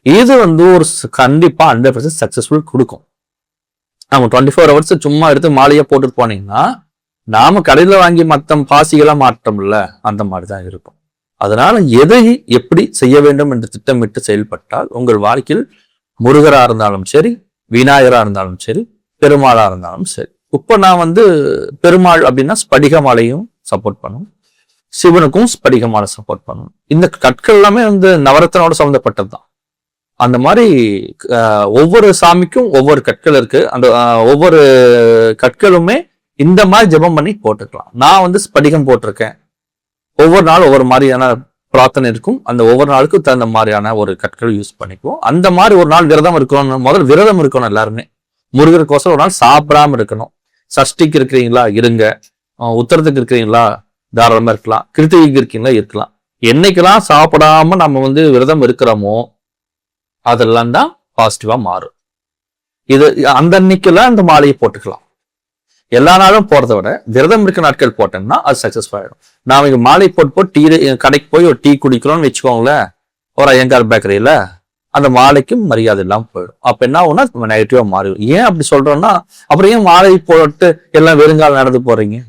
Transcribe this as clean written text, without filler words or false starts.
இது வந்து ஒரு கண்டிப்பா 100% சக்சஸ்ஃபுல் கொடுக்கும். நம்ம 24 hours சும்மா எடுத்து மாலையா போட்டுட்டு போனீங்கன்னா நாம கடையில வாங்கி மத்த பாசிகளா மாற்றோம்ல, அந்த மாதிரிதான் இருக்கும். அதனால எதை எப்படி செய்ய வேண்டும் என்று திட்டமிட்டு செயல்பட்டால் உங்கள் வாழ்க்கையில் முருகரா இருந்தாலும் சரி, விநாயகரா இருந்தாலும் சரி, பெருமாளா இருந்தாலும் சரி. இப்ப நான் வந்து பெருமாள் அப்படின்னா ஸ்படிக மாலையும் சப்போர்ட் பண்ணும், சிவனுக்கும் ஸ்படிக மாலை சப்போர்ட் பண்ணும். இந்த கற்கள் எல்லாமே வந்து நவரத்தனோட சம்பந்தப்பட்டது தான். அந்த மாதிரி ஒவ்வொரு சாமிக்கும் ஒவ்வொரு கற்கள் இருக்கு. அந்த ஒவ்வொரு கற்களுமே இந்த மாதிரி ஜெபம் பண்ணி போட்டுக்கலாம். நான் வந்து ஸ்படிகம் போட்டிருக்கேன். ஒவ்வொரு நாளும் ஒவ்வொரு மாதிரியான பிரார்த்தனை இருக்கும். அந்த ஒவ்வொரு நாளுக்கும் தகுந்த மாதிரியான ஒரு கற்கள் யூஸ் பண்ணிக்குவோம். அந்த மாதிரி ஒரு நாள் விரதம் இருக்கணும். முதல் விரதம் இருக்கணும். எல்லாருமே முருகருக்கோசம் ஒரு நாள் சாப்பிடாம இருக்கணும். சஷ்டிக்கு இருக்கிறீங்களா இருங்க, உத்தரத்துக்கு இருக்கிறீங்களா தாராளமா இருக்கலாம், கிருத்திகைக்கு இருக்கீங்களா இருக்கலாம். என்னைக்கெல்லாம் சாப்பிடாம நம்ம வந்து விரதம் இருக்கிறோமோ அதெல்லாம் தான் பாசிட்டிவா மாறும். இது அந்த அன்னைக்கெல்லாம் இந்த மாலையை போட்டுக்கலாம். எல்லா நாளும் போறதை விட விரதம் இருக்க நாட்கள் போட்டேன்னா அது சக்சஸ்ஃபுல் ஆயிடும். நாம இங்க மாலை போட்டு டீ கடைக்கு போய் ஒரு டீ குடிக்கிறோம்னு வச்சுக்கோங்களேன், ஒரு ஐயங்கார் பேக்கரியில, அந்த மாலைக்கும் மரியாதை இல்லாம போயிடும். அப்ப என்ன ஆகும்னா நெகட்டிவா மாறிடும். ஏன் அப்படி சொல்றோம்னா, அப்புறம் ஏன் மாலை போட்டு எல்லாம் வெறுங்கால நடந்து போறீங்க?